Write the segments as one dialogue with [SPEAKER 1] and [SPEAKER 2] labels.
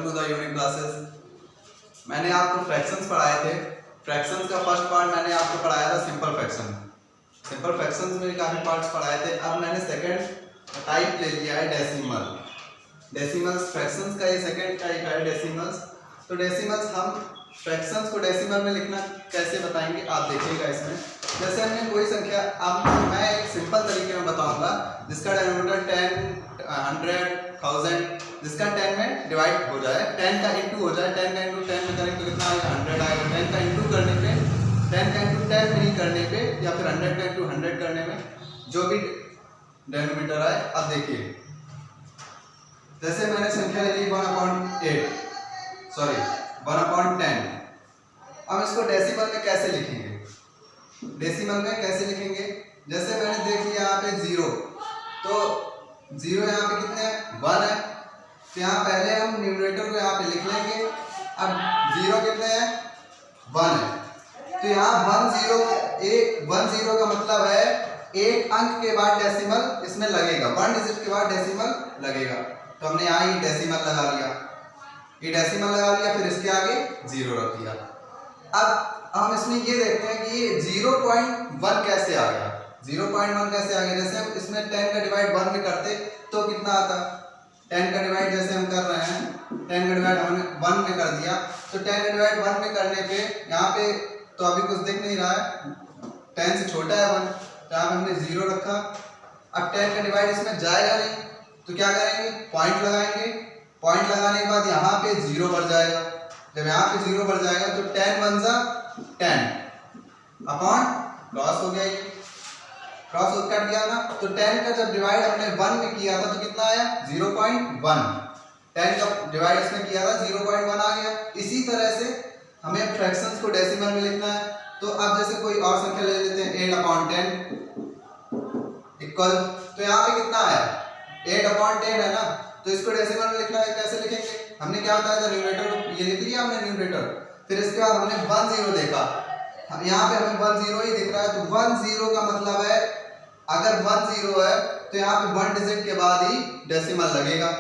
[SPEAKER 1] Welcome to the unique classes. मैंने आपको fractions पढ़ाए थे। फ्रैक्शंस का फर्स्ट पार्ट मैंने आपको पढ़ाया था सिंपल फ्रैक्शन। सिंपल फ्रैक्शंस में काफ़ी पार्ट्स पढ़ाए थे। अब मैंने सेकंड टाइप ले लिया है डेसिमल। डेसिमल्स फ्रैक्शंस का ये सेकंड टाइप है डेसिमल्स। तो डेसिमल्स हम फ्रैक्शंस को डेसिमल में लिखना कैसे बताएंगे आप देखिएगा। इसमें जैसे हमने कोई संख्या, अब मैं एक सिंपल तरीके में बताऊंगा जिसका डिनोमिनेटर 10, 100, 1000 जिसका 10 में डिवाइड हो जाए, 10 का इंटू हो जाए। 10 का इंटू 10 में करेंगे तो कितना आएगा? 100 आएगा। 10 का इंटू करने पे, 10 का इंटू 10 नहीं करने पे या फिर 100 का इंटू 100 करने में जो भी डिनोमिनेटर आए। अब देखिए जैसे मैंने संख्या ले ली 1/10। अब इसको डेसिमल में कैसे लिखेंगे? डेसिमल में कैसे लिखेंगे? जैसे मैंने देख लिया यहाँ पे 0, तो 0 यहाँ पे कितने हैं? 1 है। तो यहाँ पहले हम न्यूमरेटर को यहाँ पे लिख लेंगे। अब 0 कितने हैं? 1 है। तो यहाँ 1 0 का मतलब है एक अंक के बाद डेसिमल इसमें लगेगा, 1 डिजिट के बाद डेसिमल लगेगा। तो हमने यहाँ ये डेसिमल लगा लिया, ये डेसिमल लगा लिया, फिर इसके आगे 0 रख दिया। अब हम इसमें ये देखते हैं कि ये 0.1 कैसे आ गया। 0.1 कैसे आ गया? जैसे हम इसमें 10 का डिवाइड 1 में करते तो कितना आता? 10 का डिवाइड जैसे हम कर रहे हैं, 10 का डिवाइड हमने 1 में कर दिया, तो 10 का डिवाइड 1 में करने पे यहाँ पे तो अभी कुछ दिख नहीं रहा है, 10 से छोटा है 1, तो यहाँ पे हमने 0 रखा। अब 10 का डिवाइड इसमें जाएगा नहीं, तो क्या करेंगे? पॉइंट लगाएंगे। पॉइंट लगाने के बाद यहाँ पे 0 बढ़ जाएगा। जब यहाँ पे 0 बढ़ जाएगा तो 10 1 जा 10 अपॉन क्रॉस हो गया, ये क्रॉस कट गया ना। तो 10 का जब डिवाइड हमने 1 में किया था तो कितना आया? 0.1। 10 का डिवाइड इसमें किया था 0.1 आ गया। इसी तरह से हमें फ्रैक्शंस को डेसिमल में लिखना है। तो अब जैसे कोई और संख्या ले लेते हैं 8/10 इक्वल, तो यहाँ पे कितना आया? 8/10 है ना। तो इसको डेसिमल में लिखना है, कैसे लिखेंगे? हमने क्या बताया था? न्यूमरेटर को ये लिख लिया हमने न्यूमरेटर, फिर इसके बाद हमने 1 0 देखा, यहाँ पे हमें 1 0 ही दिख रहा है। तो 1 0 का मतलब है अगर 1 0 है तो यहाँ पे 1 डिजिट के बाद ही डेसिमल लगेगा।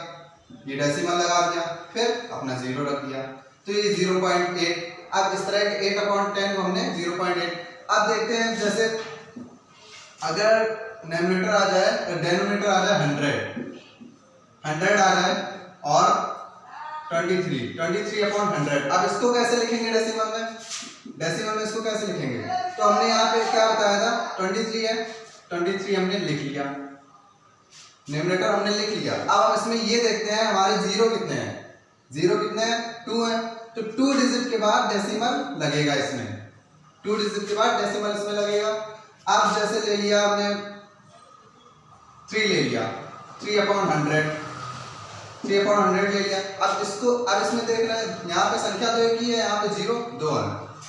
[SPEAKER 1] ये डेसिमल लगा दिया, फिर अपना 0 रख दिया, तो ये 0.8। अब इस तरह के 8/10 को हमने 0.8। अब देखते हैं जैसे अगर डिनोमिनेटर आ जाए 100 आ जाए और 23/100। अब इसको कैसे लिखेंगे डेसिमल में? डेसिमल में इसको कैसे लिखेंगे? तो हमने यहाँ पे क्या बताया था? 23 है, 23 हमने लिख लिया, न्यूमरेटर हमने लिख लिया। अब हम इसमें ये देखते हैं हमारे 0 कितने हैं? 0 कितने हैं? 2 है। तो 2 डिजिट के बाद डेसिमल लगेगा इसमें, 2 डिजिट के बाद डेसिमल इसमें लगेगा। अब जैसे ले लिया हमने 3 ले लिया, 3/100 ले लिया। अब इसमें देख रहे हैं यहाँ पे संख्या तो एक ही है, यहाँ पे 0 2 है।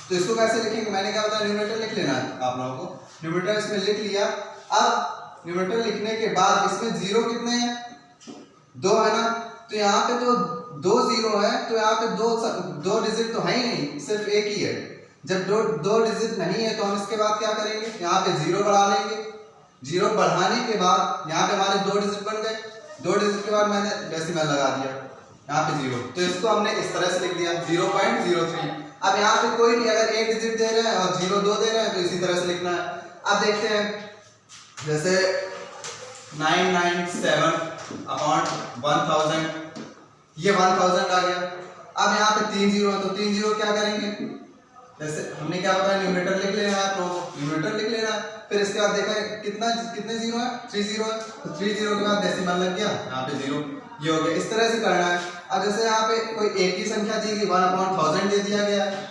[SPEAKER 1] तो इसको कैसे लिखेंगे? मैंने क्या बताया? न्यूमरेटर लिख लेना है आप लोगों को। न्यूमरेटर इसमें लिख लिया। अब न्यूमरेटर लिखने के बाद इसमें 0 कितने हैं? 2 है ना। तो यहाँ पे तो 2 0 है, तो यहाँ पे 2 डिजिट तो है ही नहीं, सिर्फ एक ही है। जब 2 डिजिट नहीं है तो हम इसके बाद क्या करेंगे? यहाँ पे 0 बढ़ा लेंगे। 0 बढ़ाने के बाद यहाँ पे हमारे 2 डिजिट बन गए। 2 डिजिट के बाद मैंने डेसिमल लगा दिया यहाँ पे 0, तो इसको हमने इस तरह से लिख दिया 0.03। अब यहाँ पे कोई भी अगर 1 डिजिट दे रहे हैं और 0 2 दे रहे हैं तो इसी तरह से लिखना है। अब देखते हैं जैसे 997/1000, ये 1000 आ गया। अब यहाँ पे 3 0 है, तो 3 0 क्या करेंगे? जैसे हमने क्या बताया? न्यूमरेटर लिख लेना है, तो न्यूमरेटर लिख लेना है। फिर इसके बाद देखा कितने 0 है? 3 0 है, तो 3 0 के बाद डेसिमल लग गया, यहाँ पे 0, ये हो गया। इस तरह से करना है। अब जैसे यहाँ पे कोई एक ही संख्या दी गई, 1/1000 दे दिया गया है,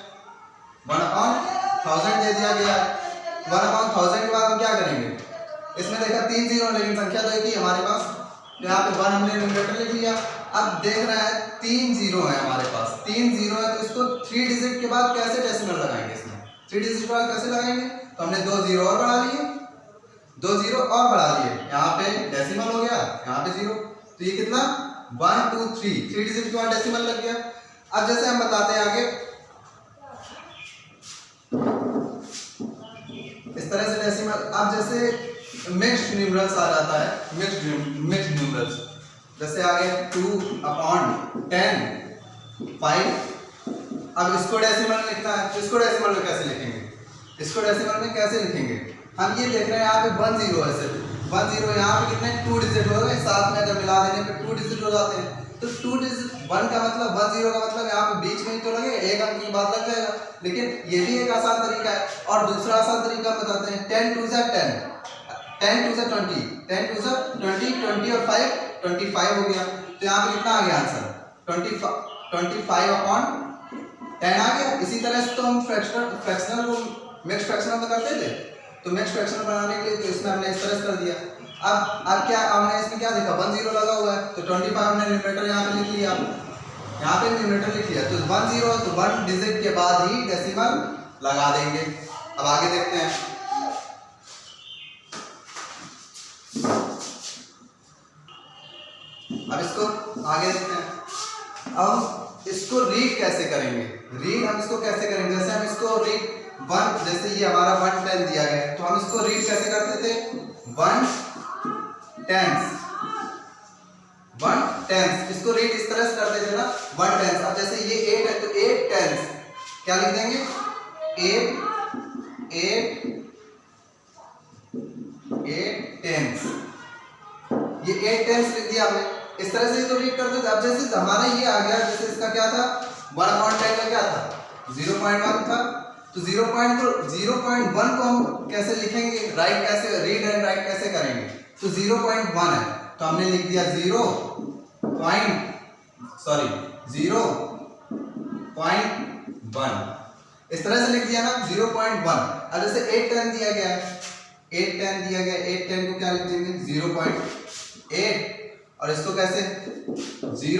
[SPEAKER 1] 1/1000 दे दिया गया है। 1/1000 के बाद हम क्या करेंगे? इसमें देखा 3 0, लेकिन संख्या तो एक ही हमारे पास, तो यहाँ पे 1 हमने न्यूमरेटर लिख लिया। अब देख रहे हैं 3 0 है हमारे पास, 3 0 है, तो इसको 3 डिजिट के बाद कैसे डेसिमल लगाएंगे? इसमें 3 डिजिट के बाद कैसे लगाएंगे? तो हमने 2 0 और बढ़ा लिए, 2 0 और बढ़ा लिए, यहाँ पे डेसिमल हो गया, यहाँ पे 0, तो ये कितना? 1 2 3 डिजिट के बाद डेसिमल लग गया। अब जैसे हम बताते हैं आगे, इस तरह से डेसिमल। अब जैसे मिक्स्ड न्यूमरल्स आ जाता है, मिक्स्ड न्यूमरल्स, जैसे आ गया 2/10 5। अब इसको डेसिमल में लिखना है, तो इसको डेसिमल में कैसे लिखेंगे? इसको डेसिमल में कैसे लिखेंगे? हम ये देख रहे हैं यहाँ पे 1 0 है, सिर्फ 1 0। यहाँ पे कितने 2 डिजिट हो गए, साथ में अगर मिला देने पे 2 डिजिट हो जाते हैं। तो 2 डिजिट 1 का मतलब 1 0 का मतलब यहाँ पे बीच में ही तो लगे, एक अंक की बात लग जाएगा। लेकिन ये भी एक आसान तरीका है। और दूसरा आसान तरीका बताते हैं, 10 2 10, 10 2 20, 10 2 20, 20 और 5 25 हो गया। तो यहाँ पे कितना आ गया आंसर? 25/10 आ गया। इसी तरह से तो हम फ्रैक्शनल को मिक्स फ्रैक्शनल में करते थे, तो मिक्स फ्रैक्शनल बनाने के लिए तो इसमें हमने इस तरह से कर दिया। अब क्या हमने इसमें क्या देखा, 1 0 लगा हुआ है, तो 25 हमने न्यूमरेटर यहाँ पे लिख लिया, यहाँ पे न्यूमरेटर लिख लिया। तो 1 0 तो 1 डिजिट के बाद ही डेसिमल लगा देंगे। अब आगे देखते हैं। अब इसको आगे देखते हैं। अब इसको रीड कैसे करेंगे? रीड हम इसको कैसे करेंगे? जैसे हम इसको रीड 1, जैसे ये हमारा 1 10 दिया गया है, तो हम इसको रीड कैसे करते थे? 1 10, इसको रीड इस तरह से करते थे ना, 1 10। अब जैसे ये 8 है, तो 8 10 क्या लिख देंगे? 8 10, ये 8 10 लिख दिया हमने। इस तरह से तो रीड करते थे। अब जैसे हमारा ये आ गया, जैसे इसका क्या था, 1/10 का क्या था, 0.1 था। तो 0.1 को हम कैसे लिखेंगे, राइट कैसे, रीड एंड राइट कैसे करेंगे? तो 0.1 है, तो हमने लिख दिया 0.1। इस तरह से लिख दिया ना, 0.1। अब जैसे 8 10 दिया गया है, 8 10 दिया गया, 8 10 को क्या लिख देंगे? 0.8। और इसको कैसे? 0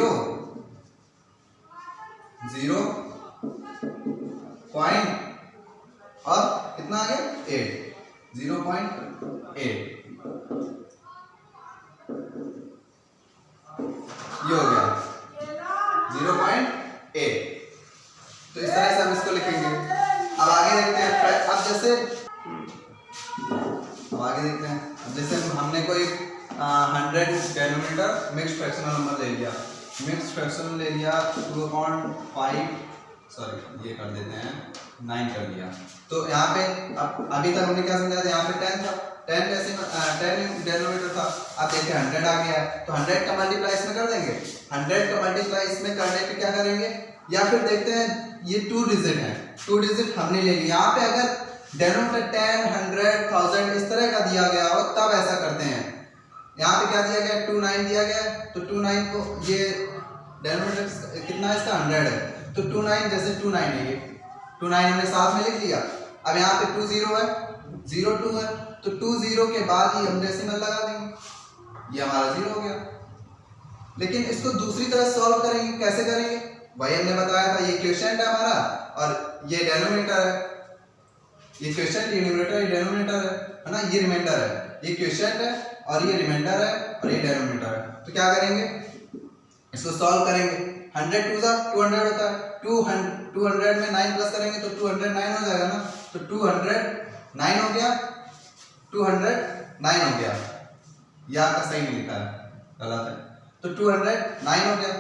[SPEAKER 1] और कितना आ गया? 8, 0.8। ये हो गया 0.8। तो इस तरह से हम इसको लिखेंगे। अब आगे देखते हैं। अब जैसे हमने कोई 100 डेनोमिनेटर मिक्स फ्रैक्शनल नंबर ले लिया, 2/5, सॉरी ये कर देते हैं 9 कर दिया। तो यहाँ पे अभी तक हमने क्या समझा था, यहाँ पे 10 था, 10 डेनोमिनेटर था। अब देखिए 100 आ गया है, तो 100 का मल्टीप्लाई इसमें कर देंगे। 100 का मल्टीप्लाई इसमें करने पे क्या करेंगे, या फिर देखते हैं ये 2 डिजिट है, 2 डिजिट हमने ले लिया। यहाँ पे अगर डेनोमिनेटर 10 100 1000 इस तरह का दिया गया हो तब ऐसा करते हैं। यहाँ पे क्या दिया गया, 29 दिया गया, तो 29 को ये डेनोमिनेटर कितना है इसका, 100 है, तो 29 जैसे 29 है, ये 29 हमने साथ में लिख लिया। अब यहाँ पे 2 0 है, 0 2 है, तो 2 0 के बाद ही हम डेसिमल लगा देंगे, ये हमारा 0 हो गया। लेकिन इसको दूसरी तरह सॉल्व करेंगे, कैसे करेंगे? वही हमने बताया था, ये क्वोशिएंट है हमारा और ये डेनोमिनेटर है। ये क्वोशिएंट, ये न्यूमरेटर, ये डेनोमिनेटर है ना, ये रिमाइंडर है। ये क्वोशिएंट है और ये रिमाइंडर है और ये डेनोमिनेटर है। तो क्या करेंगे, इसको सॉल्व करेंगे। 100 2 200 होता है, 200 में 9 प्लस करेंगे तो 209 हो जाएगा ना, तो 209 हो गया, 209 हो गया। यह आपका सही नहीं लिखा है, गलत है। तो 209 हो गया।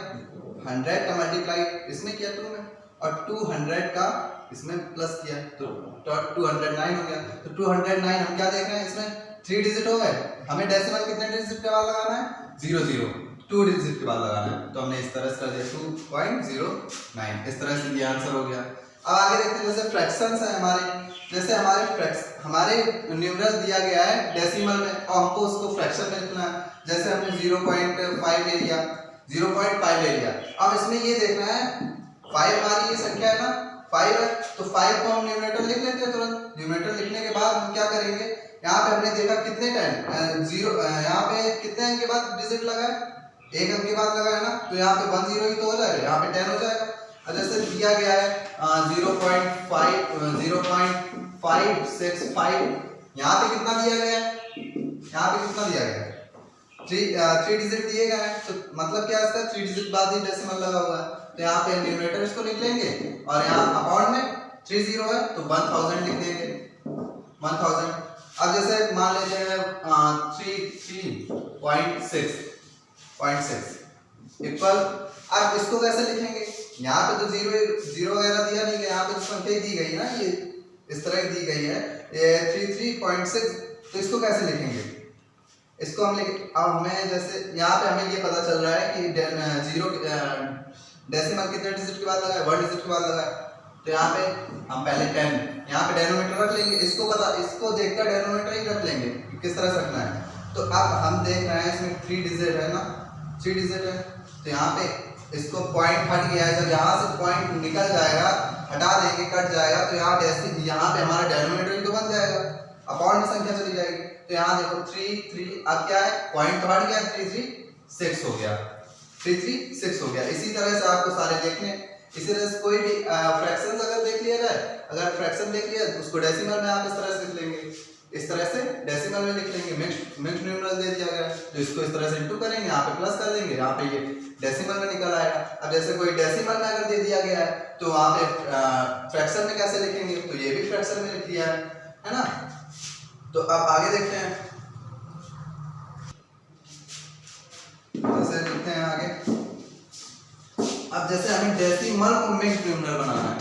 [SPEAKER 1] 100 का मल्टीप्लाई इसमें किया 2 में और 200 का इसमें प्लस किया, तो 209 हो गया। तो 209 हम क्या देख रहे हैं, इसमें 3 डिजिट हो गए। हमें डेसिमल कितने डिजिट के बाद लगाना है, 0 0, 2 डिजिट के बाद लगाना है। तो हमने इस तरह से कर दिया 2.09। इस तरह से ये आंसर हो गया। अब आगे देखते हैं, जैसे फ्रैक्शंस है हमारे, जैसे हमारे न्यूमरल दिया गया है डेसिमल में और हमको उसको फ्रैक्शन में लिखना है। जैसे हमने 0.5 ले लिया, 0.5 ले लिया। अब इसमें ये देखना है 5 हमारी ये संख्या है ना, 5 है, तो 5 को हम न्यूमरेटर लिख लेते हैं तुरंत। न्यूमरेटर लिखने के बाद हम क्या करेंगे, यहाँ पे हमने देखा कितने टाइम 0, यहाँ पे कितने अंक के बाद डिजिट लगा है, 1 अंक के बाद लगा है ना, तो यहाँ पे 1 0 ही तो हो जाएगा, यहाँ पे 10 हो जाएगा। और जैसे दिया गया है 0.565, यहाँ पे कितना दिया गया है, यहाँ पे कितना दिया गया है, 3 डिजिट दिए गए हैं। तो मतलब क्या है इसका, 3 डिजिट बाद ही डेसिमल लगा हुआ है। तो यहाँ पे न्यूमरेटर इसको लिख लेंगे और यहाँ अपॉन में 3 0 है तो 1000 लिख देंगे, 1000। अब जैसे मान लेते हैं 3.6 इक्वल, अब इसको कैसे लिखेंगे, यहाँ पे तो जीरो वगैरह दिया नहीं गया, यहाँ पे तो संख्या दी गई ना, ये इस तरह दी गई है ये 33.6। तो इसको कैसे लिखेंगे? इसको हम अब हमें जैसे यहाँ पे हमें ये पता चल रहा है कि जीरो डेसिमल कितने डिजिट के बाद लगा है, 1 डिजिट के बाद लगा है। तो यहाँ पे हम पहले 10 यहाँ पे डेनोमीटर रख लेंगे, इसको देखकर डेनोमीटर ही रख लेंगे किस तरह से रखना है। तो अब हम देख रहे हैं इसमें 3 डिजिट है ना, 3 डिजिट है। तो यहाँ पे इसको पॉइंट हट गया है, जब यहाँ से पॉइंट निकल जाएगा, हटा देंगे, कट जाएगा, तो यहाँ पे हमारा डेनोमीटर ही तो बन जाएगा, अपॉन में संख्या चली जाएगी। तो यहाँ देखो 3 अब क्या है, पॉइंट तो हट गया, 336 हो गया, 336 हो गया। इसी तरह से आपको सारे देखने, इसी तरह से कोई भी फ्रैक्शन अगर देख लिया जाए, अगर फ्रैक्शन देख लिया उसको डेसिमल में आप इस तरह से लिख लेंगे, इस तरह से डेसिमल में लिख लेंगे। मिक्स्ड न्यूमरल दे दिया गया है तो इसको इस तरह से इनटू करेंगे, यहाँ पे प्लस कर देंगे, यहाँ पे ये डेसिमल में निकल आएगा। अब जैसे कोई डेसिमल में अगर दे दिया गया है तो वहाँ पे फ्रैक्शन में कैसे लिखेंगे, तो ये भी फ्रैक्शन में लिख दिया है ना। तो अब आगे देखते हैं, जैसे लिखते हैं आगे। अब जैसे हमें डेसिमल को मिक्स्ड न्यूमरल बनाना है,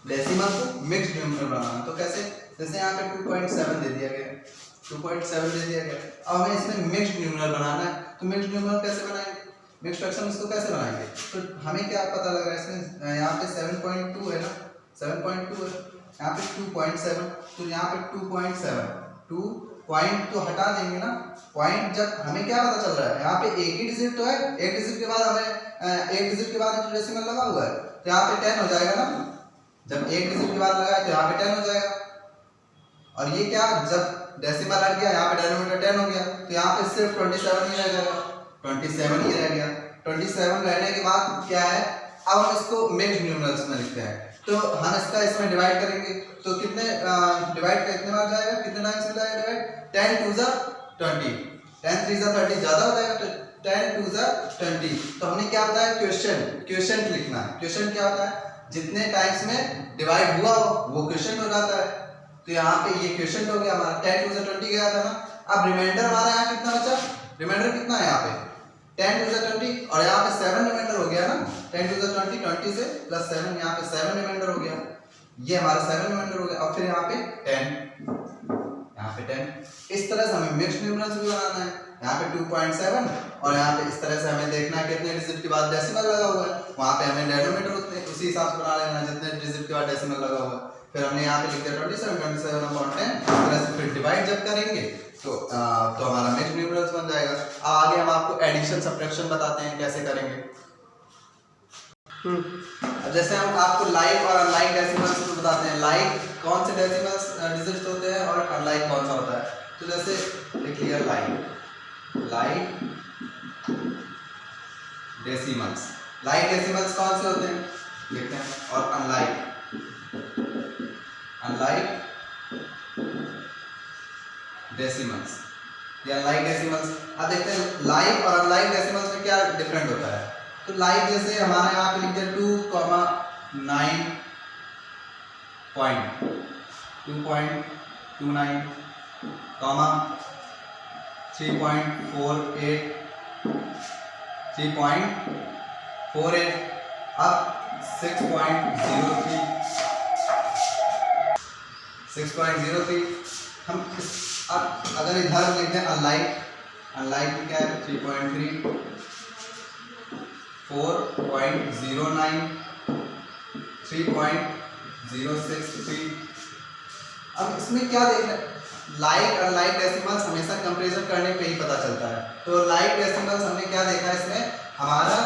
[SPEAKER 1] डेसिमल को मिक्स्ड न्यूमरल बनाना है, तो कैसे? जैसे यहाँ पे 2.7 दे दिया गया, 2.7 दे दिया गया। अब हमें इसमें मिक्स्ड न्यूमरल बनाना है, तो मिक्स्ड न्यूमरल कैसे बनाएंगे, मिक्स्ड फ्रैक्शन इसको कैसे बनाएंगे? तो हमें क्या पता लग रहा है इसमें, यहाँ पे 7.2 है ना, 7.2 है, यहाँ पे 2.7, तो यहाँ पे 2.7, 2 पॉइंट तो हटा देंगे ना, पॉइंट जब हमें क्या पता चल रहा है, यहाँ पे एक ही डिजिट तो है, एक डिजिट के बाद हमें एक डिजिट के बाद डेसिमल लगा हुआ है, तो यहाँ पे 10 हो जाएगा ना, जब एक डिजिट के बाद लगा है तो यहाँ पे 10 हो जाएगा। और ये क्या, जब डेसिमल हट गया, यहाँ पे डेनोमीटर 10 हो गया, तो यहाँ पे सिर्फ 27 ही रह जाएगा, 27 ही रह गया। 27 रहने के बाद क्या है, अब हम इसको मिक्स्ड न्यूमरल्स में लिखते हैं, तो हम इसका इसमें डिवाइड करेंगे, तो कितने डिवाइड कितने बार जाएगा, कितने टाइम्स में जाएगा डिवाइड, 10 2 जा 20, 10 3 जा 30 ज्यादा हो जाएगा, तो 10 2 जा 20। तो हमने क्या होता है, क्वेश्चन लिखना है। क्वेश्चन क्या होता है, जितने टाइम्स में डिवाइड हुआ वो क्वेश्चन हो जाता है। तो यहाँ पे ये क्वेश्चन हो गया हमारा, 10 2 जा 20 गया था ना। अब रिमाइंडर हमारा यहाँ कितना बचा, रिमाइंडर कितना है यहाँ पे 10 2 जा 20, और यहाँ पे 7 रिमाइंडर हो गया ना, 10 2 जा 20, 20 से प्लस 7, यहाँ पे 7 रिमाइंडर हो गया, ये हमारा 7 रिमाइंडर हो गया। और फिर यहाँ पे 10, यहाँ पे 10। इस तरह से हमें मिक्स्ड न्यूमरल्स भी बनाना है, यहाँ पे 2.7, और यहाँ पे इस तरह से हमें देखना है कितने डिजिट के बाद डेसिमल लगा हुआ है, वहाँ पे हमें डेनोमीटर उसी हिसाब से बना लेना जितने डिजिट के बाद डेसिमल लगा हुआ है। फिर हमने यहाँ पे लिख दिया 27/10, इस तरह से फिर डिवाइड जब करेंगे तो हमारा मिक्स्ड न्यूमरल्स बन जाएगा। अब आगे हम आपको एडिशन सब्ट्रैक्शन बताते हैं कैसे करेंगे। अब जैसे हम आपको लाइक और अनलाइक डेसिमल्स बताते हैं, लाइक कौन से डेसिमल्स डिजिट्स होते हैं और अनलाइक कौन सा होता है। तो जैसे लिख लिया लाइक डेसिमल्स, लाइक डेसिमल्स कौन से होते हैं देखते हैं, और अनलाइक डेसिमल्स या लाइक डेसिमल्स। अब देखते हैं लाइक और अनलाइक डेसिमल्स में क्या डिफरेंट होता है। तो लाइक जैसे हमारे यहाँ पे लिख दिया 2,9 2.29 कॉमा 3.48 अब 6.03 हम अब अगर इधर लिखते हैं अनलाइक में क्या है 3.3 4.09 3.063। अब इसमें क्या देखना है, लाइक और लाइक डेसिमल्स हमेशा कंपैरिजन करने पे ही पता चलता है। तो लाइक डेसिमल्स हमने क्या देखा, इसमें हमारा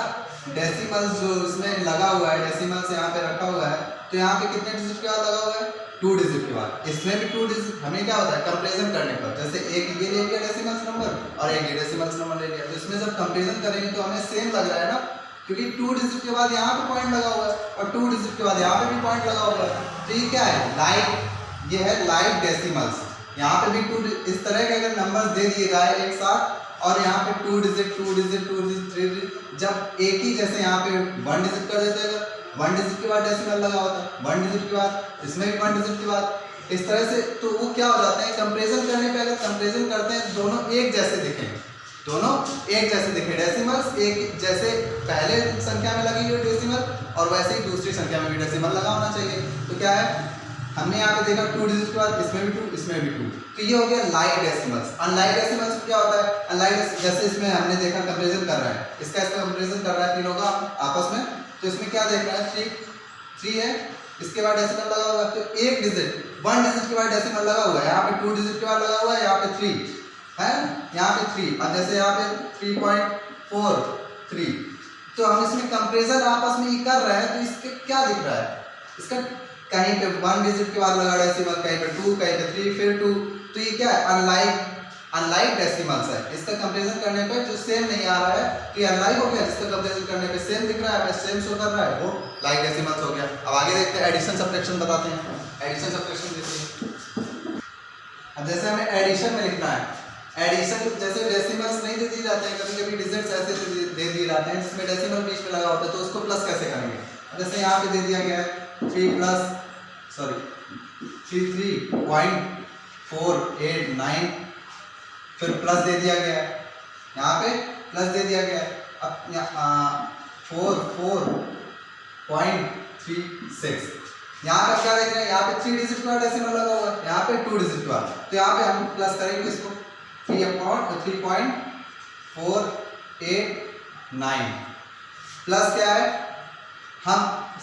[SPEAKER 1] डेसिमल्स जो इसमें लगा हुआ है, डेसिमल्स यहाँ पे रखा हुआ है, तो यहाँ पे कितने डिजिट के बाद लगा हुआ है 2 डिजिट के बाद, इसमें भी 2 डिजिट। हमें क्या होता है कंपैरिजन करने पर, जैसे एक ये ले लिया डेसिमल्स नंबर और एक ये डेसिमल्स नंबर ले लिया, तो इसमें जब कंपैरिजन करेंगे तो हमें सेम लग रहा है ना, क्योंकि 2 डिजिट के बाद यहाँ पे पॉइंट लगा हुआ है और 2 डिजिट के बाद यहाँ पे भी पॉइंट लगा हुआ है। तो ये क्या है, लाइक, ये है लाइक डेसिमल्स। यहाँ पे भी 2 इस तरह के अगर नंबर दे दिए जाए एक साथ, और यहाँ पे 2 डिजिट 3 डिजिट, जब एक ही जैसे यहाँ पे 1 डिजिट कर देते हैं, 1 डिजिट के बाद डेसिमल लगा होता है, 1 डिजिट के बाद इसमें भी 1 डिजिट के बाद, इस तरह से, तो वो क्या हो जाते हैं कंपैरिजन करने पे, अगर कंपैरिजन करते हैं दोनों एक जैसे दिखेंगे, दोनों एक जैसे दिखे, डेसिमल्स एक जैसे पहले संख्या में लगी हुई डेसिमल और वैसे ही दूसरी संख्या में भी डेसिमल लगा होना चाहिए। तो क्या है, हमने यहाँ पे देखा 2 डिजिट के बाद इसमें भी 2, इसमें भी 2, तो ये हो गया लाइक डेसिमल्स। अनलाइक डेसिमल्स क्या होता है, अनलाइक जैसे इसमें हमने देखा कंपैरिजन कर रहा है, इसका कंपैरिजन कर रहा है तीनों का आपस में, तो इसमें क्या देख रहा है 3 है, इसके बाद डेसिमल लगा हुआ है, तो एक डिजिट 1 डिजिट के बाद डेसिमल लगा हुआ है, यहाँ पे 2 डिजिट के बाद लगा हुआ है, यहाँ पे 3 है, यहाँ पे 3, और जैसे यहाँ पे 3.43, तो हम इसमें कंपैरिजन आपस में ही कर रहे हैं, तो इसके क्या दिख रहा है, इसका कहीं पे 1 डिजिट के बाद लगा डेसिमल, कहीं पे 2, कहीं पे 3, फिर 2, तो ये क्या है, अनलाइक डेसिमल्स है। इसका कंपैरिजन करने पे जो सेम नहीं आ रहा है कि अनलाइक हो गया, जिसका कंपैरिजन करने पे सेम दिख रहा है, सेम शो कर रहा है, वो लाइक डेसिमल्स हो गया। अब आगे देखते हैं, एडिशन सब्ट्रैक्शन बताते हैं। एडिशन सब्ट्रैक्शन देखिए, अब जैसे हमें एडिशन में लिखना है, एडिशन जैसे डेसिमल्स नहीं दे दिए जाते हैं, कभी कभी डिजिट्स ऐसे दे दिए जाते हैं जिसमें डेसिमल बीच में लगा होता है, तो उसको प्लस कैसे करेंगे। जैसे यहाँ पे दे दिया गया है 33.489, फिर प्लस दे दिया गया है, यहाँ पे प्लस दे दिया गया है, अब 44.36, यहाँ पे क्या देख रहे हैं, यहाँ पे 3 डिजिट का डेसिमल लगा हुआ है, यहाँ पे 2 डिजिट का, तो यहाँ पे हम प्लस करेंगे इसको 3.489 प्लस क्या है, हम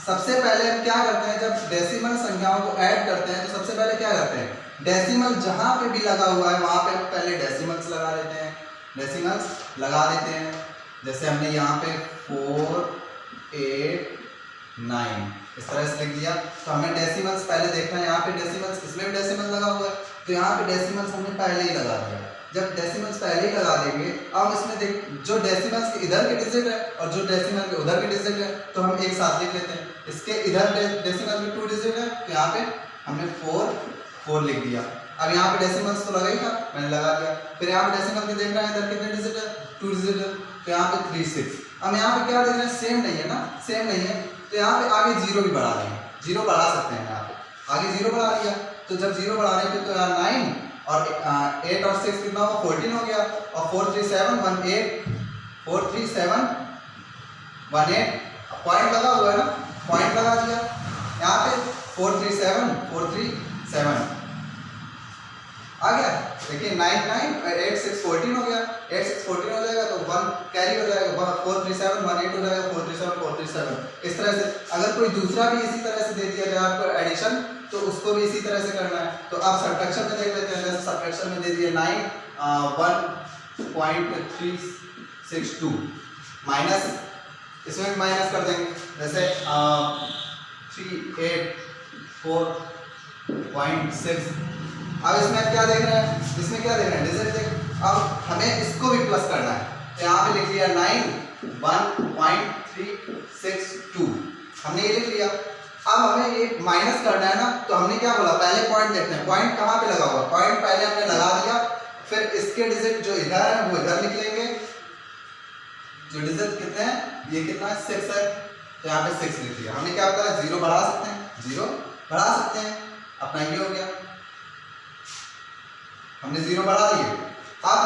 [SPEAKER 1] सबसे पहले हम क्या करते हैं, जब डेसिमल संख्याओं को ऐड करते हैं तो सबसे पहले क्या करते हैं, डेसिमल जहां पे भी लगा हुआ है वहां पे पहले डेसिमल्स लगा देते हैं, डेसिमल्स लगा देते हैं। जैसे हमने यहाँ पे 489 इस तरह से लिख दिया, तो हमें डेसिमल्स पहले देखना है, यहाँ पे डेसिमल्स, इसमें भी डेसिमल लगा हुआ है, तो यहाँ पे डेसिमल्स हमने पहले ही लगा दिया। जब डेसिमल्स पहले ही लगा देंगे, अब इसमें देख जो डेसिमल्स के इधर के डिजिट है और जो डेसिमल के उधर के डिजिट है, तो हम एक साथ लिख लेते हैं। इसके इधर डेसिमल में 2 डिजिट है, तो यहाँ पे हमने 4 लिख दिया। अब यहाँ पे डेसिमल्स तो लगा ही था, मैंने लगा दिया। फिर यहाँ पे डेसिमल के देख रहे हैं इधर कितने डिजिट है, 2 डिजिट है, तो यहाँ पे 36। अब यहाँ पे क्या देख रहे हैं, सेम नहीं है ना, सेम नहीं है, तो यहाँ पे आगे 0 भी बढ़ा देंगे, 0 बढ़ा सकते हैं, यहाँ पे आगे 0 बढ़ा दिया, तो जब 0 बढ़ाने पे तो यहाँ 9 और 8 और 6 कितना हो, 14 हो गया, और 43718 पॉइंट लगा हुआ है ना, पॉइंट लगा दिया, यहाँ पे 437 आ गया। देखिए 9 9 8 6 14 हो गया, 8 6 14 हो जाएगा, तो 1 कैरी हो जाएगा, 437 18 हो जाएगा, 437 437। इस तरह से अगर कोई दूसरा भी इसी तरह से दे दिया जाए आपको एडिशन, तो उसको भी इसी तरह से करना है। तो आप सब्ट्रैक्शन में देख लेते हैं, जैसे सब्ट्रैक्शन में दे दिए 9 1.362 माइनस, इसमें माइनस कर देंगे, जैसे 384.6। अब इसमें क्या देख रहे हैं, इसमें क्या देख रहे हैं, डिजिट देख। अब हमें इसको भी प्लस करना है, तो यहाँ पे लिख लिया 91.362, हमने ये लिख लिया। अब हमें ये माइनस करना है ना, तो हमने क्या बोला, पहले पॉइंट देखते हैं, पॉइंट कहाँ पे लगा हुआ, पॉइंट पहले हमने लगा दिया, फिर इसके डिजिट जो इधर है वो इधर लिख लेंगे, जो डिजिट कितने हैं, ये कितना है 6 है, तो यहाँ पे 6 लिख लिया। हमने क्या करा, 0 बढ़ा सकते हैं, 0 बढ़ा सकते हैं, अपना ये हो गया, हमने 0 बढ़ा दिए। अब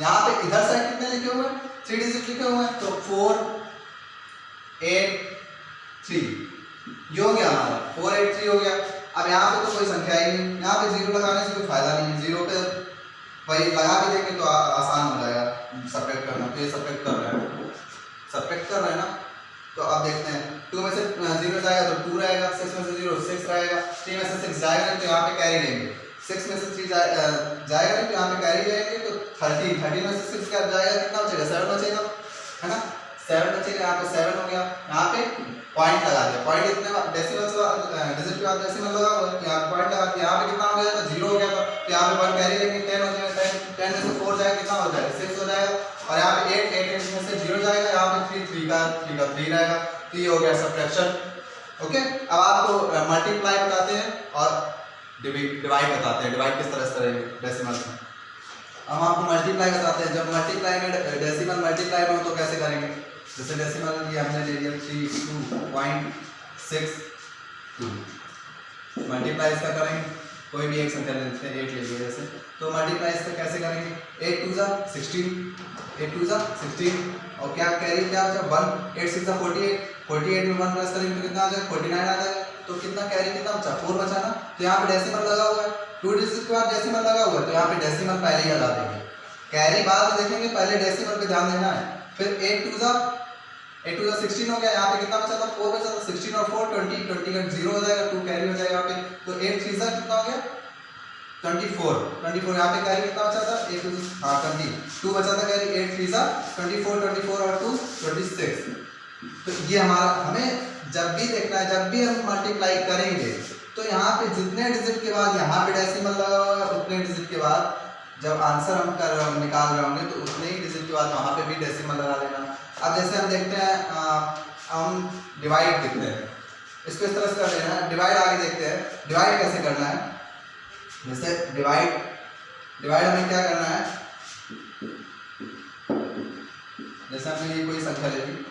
[SPEAKER 1] यहाँ पे इधर साइड कितने लिखे हुए हैं, 3 डिजिट लिखे हुए हैं, तो 483 ये हो गया हमारा, 483 हो गया। अब यहाँ पे तो कोई संख्या ही नहीं, यहाँ पे 0 लगाने से कोई फायदा नहीं है, 0 पे वही लगा भी देंगे तो आसान हो जाएगा सब्ट्रैक्ट करना। तो ये सब्ट्रैक्ट कर रहे हैं, सब्ट्रैक्ट कर रहे हैं ना, तो अब देखते हैं 2 में से 0 जाएगा तो 2 रहेगा, 6 में से 0 6 रहेगा, 3 में से 6 जाएगा तो यहाँ पे कैरी लेंगे, 6 में से 3 जाएगा तो यहाँ पे कैरी लेंगे, तो 30 में से 6 क्या जाएगा, कितना बचेगा, 7 बचेगा, है ना, 7 बचेगा, यहाँ पे 7 हो गया। यहाँ पे पॉइंट लगा दिया, पॉइंट इतने डेसिमल्स डिजिट के बाद डेसिमल लगा हुआ है, यहाँ पॉइंट लगा दिया, यहाँ पे कितना हो गया था, 0 हो गया था, तो यहाँ पे 1 कैरी लेंगे, 10 हो जाएगा, 10 में से 4 जाएगा, कितना हो जाएगा, 6 हो जाएगा, और यहाँ पे 8 में से 0 जाएगा, यहाँ पे 3 का 3 रहेगा, तो ये हो गया सब्ट्रैक्शन। ओके, अब आपको मल्टीप्लाई बताते हैं और डिवाइड बताते हैं, डिवाइड किस तरह से करेंगे डेसिमल में। हम आपको मल्टीप्लाई बताते हैं, जब मल्टीप्लाई में डेसिमल मल्टीप्लाई में हो तो कैसे करेंगे। जैसे डेसिमल ये हमने ले लिया 32.62, मल्टीप्लाई इसका करेंगे, कोई भी एक संख्या ले लेते हैं, 8 ले लिया जैसे, तो मल्टीप्लाई इसका कैसे करेंगे, 8 2 16, 8 2 16, और क्या कैरी क्या 1, 8 6 48, 48 में 1 प्लस करेंगे तो कितना आ जाएगा 49 आ जाएगा। तो कितना कैरी कितना बचा 4 बचा ना। तो यहाँ पे डेसिमल लगा हुआ है, 2 डिजिट के बाद डेसिमल लगा हुआ है तो यहाँ पे डेसिमल पहले ही लगा देंगे। कैरी बाद में देखेंगे, पहले डेसिमल पे ध्यान देना है। फिर 8 2 जा 16 हो गया। यहाँ पे कितना बचा था 4 बचा था। 16 और 4 20 20 का 0 हो जाएगा, 2 कैरी हो जाएगा यहाँ पे। तो 8 3 जा कितना हो गया 24 यहाँ पे कैरी कितना बचा था 22 बचा था कैरी। 8 3 जा 24 और 2 26। तो ये हमारा हमें जब भी देखना है, जब भी हम मल्टीप्लाई करेंगे तो यहाँ पे जितने डिजिट के बाद यहाँ पे डेसिमल लगा हुआ है उतने डिजिट के बाद जब आंसर हम निकाल रहे होंगे तो उतने ही डिजिट के बाद वहाँ पे भी डेसिमल लगा लेना। अब जैसे हम देखते हैं हम डिवाइड देखते हैं, इसको इस तरह से कर लेना है। डिवाइड आगे देखते हैं, डिवाइड कैसे करना है। जैसे डिवाइड हमें क्या करना है, जैसे हमने ये कोई संख्या ले ली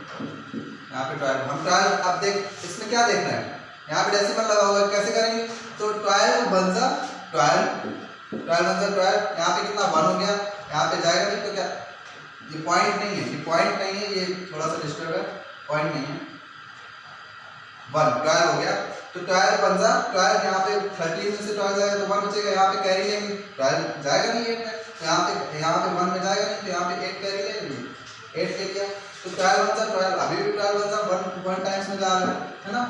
[SPEAKER 1] यहाँ पे 12, हम 12 अब देख इसमें क्या देखना है, यहाँ पे डेसिमल लगा हुआ है कैसे करेंगे। तो 12 बन जा 12 यहाँ पे कितना 1 हो गया, यहाँ पे जाएगा नहीं तो क्या ये पॉइंट नहीं है, ये पॉइंट नहीं है, ये थोड़ा सा डिस्टर्ब है, पॉइंट नहीं है। 1 12 हो गया तो 12 बन जा 12 यहाँ पे 13 में से 12 जाएगा तो 1 बचेगा। यहाँ पे कैरी लेंगे 12 जाएगा नहीं 8 में, यहाँ पे 1 में जाएगा नहीं तो यहाँ पे 8 कैरी लेंगे 8 ले लिया। तो 12 बन जा 12 अभी भी 12 बन जा 1 टाइम्स में जा रहा है ना,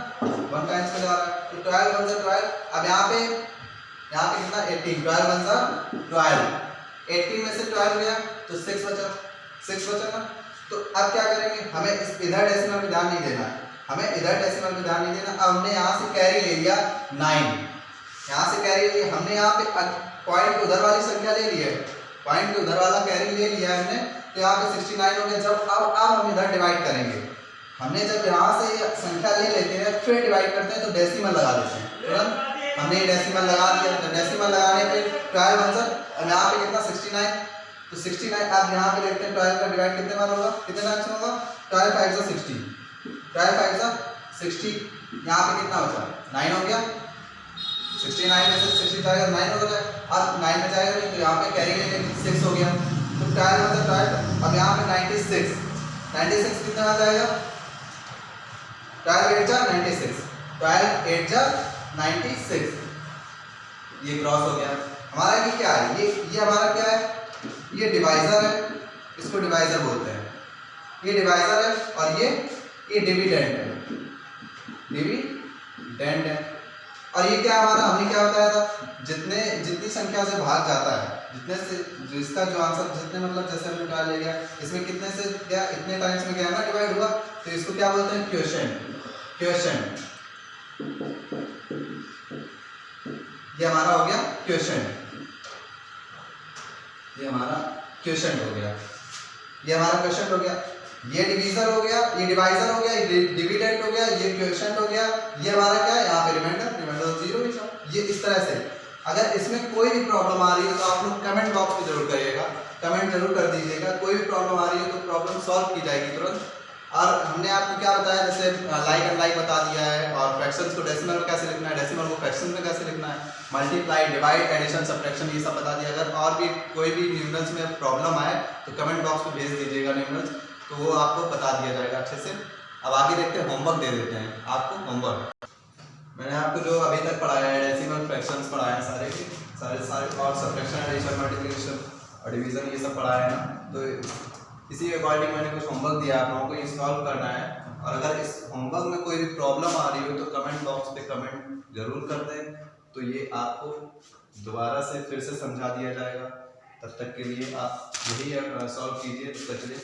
[SPEAKER 1] 1 टाइम्स में जा रहा है। तो 12 बन जा 12। अब यहाँ पे कितना 18 12 बन जा 12 18 में से 12 गया तो 6 बचा ना। तो अब क्या करेंगे, हमें इधर डेसिमल में ध्यान नहीं देना है, हमें इधर डेसिमल में ध्यान नहीं देना। अब हमने यहाँ से कैरी ले लिया 9, यहाँ से कैरी लिया हमने, यहाँ पे पॉइंट उधर वाली संख्या ले ली है, पॉइंट उधर वाला कैरी ले लिया हमने। तो यहाँ पे 69 हो गया। जब अब हम इधर डिवाइड करेंगे, हमने जब यहाँ से संख्या ले लेते हैं फिर डिवाइड करते हैं तो डेसिमल लगा देते हैं तुरंत। हमने डेसिमल लगा दिया तो डेसिमल लगाने पे 12 बन जाए और यहाँ पे कितना 69 तो 69। अब यहाँ पे देखते हैं 12 का डिवाइड कितने बार होगा, कितने टाइम्स में होगा 12 5 जा 60 12 5 जा 60। यहाँ पे कितना बचा 9 हो गया, 69 में से 60 जाएगा 9 हो गया। अब 9 में जाएगा नहीं तो यहाँ पे कैरी लेंगे 6 हो गया तो 12 बचा 12। अब यहाँ पे 96 कितना आ जाएगा 12 8 जा 96 12 8 जा 96। ये क्रॉस हो गया हमारा। ये क्या है, ये हमारा क्या है, ये डिवाइजर है, इसको डिवाइजर बोलते हैं। ये डिवाइजर है और ये डिविडेंड है। और ये क्या हमारा, हमने क्या बताया था, जितनी संख्या से भाग जाता है, जितने से जिसका जो आंसर जितने मतलब जैसे हमने डाल लिया इसमें कितने से गया इतने टाइम्स में गया ना डिवाइड हुआ, तो इसको क्या बोलते हैं क्वोशिएंट। ये हमारा हो गया क्वोशिएंट, ये हमारा क्वोशिएंट हो गया, ये हमारा क्वोशिएंट हो गया। ये डिवीजर हो गया, ये डिवाइजर हो गया, ये डिविडेंड हो गया, ये क्वोशिएंट हो गया। ये हमारा क्या है, यहाँ पे रिमाइंडर 0 ही था। ये इस तरह से अगर इसमें कोई भी प्रॉब्लम आ रही है तो आप लोग कमेंट बॉक्स में जरूर करिएगा, कमेंट जरूर कर दीजिएगा। कोई भी प्रॉब्लम आ रही है तो प्रॉब्लम सॉल्व की जाएगी तुरंत। और हमने आपको क्या बताया, जैसे लाइक एंड लाइक बता दिया है, और फ्रैक्शंस को डेसिमल में कैसे लिखना है, डेसिमल को फ्रैक्शन में कैसे लिखना है, मल्टीप्लाई डिवाइड एडिशन सब्ट्रैक्शन ये सब बता दिया। अगर और भी कोई भी न्यूमरल्स में प्रॉब्लम आए तो कमेंट बॉक्स में भेज दीजिएगा न्यूमरल्स, तो वो आपको बता दिया जाएगा अच्छे से। अब आगे देखते हैं, होमवर्क दे देते हैं आपको। होमवर्क मैंने आपको जो अभी तक पढ़ाया है, डेसिमल फ्रैक्शंस पढ़ाए हैं सारे के सारे, और सब्ट्रैक्शन एडिशन मल्टीप्लिकेशन और डिवीजन ये सब पढ़ाया है ना। तो इसी अकॉर्डिंग मैंने कुछ होमवर्क दिया आप लोगों को, ये सॉल्व करना है। और अगर इस होमवर्क में कोई भी प्रॉब्लम आ रही हो तो कमेंट बॉक्स पे कमेंट जरूर कर दें, तो ये आपको दोबारा से फिर से समझा दिया जाएगा। तब तक के लिए आप यही सॉल्व कीजिए। तो चलिए।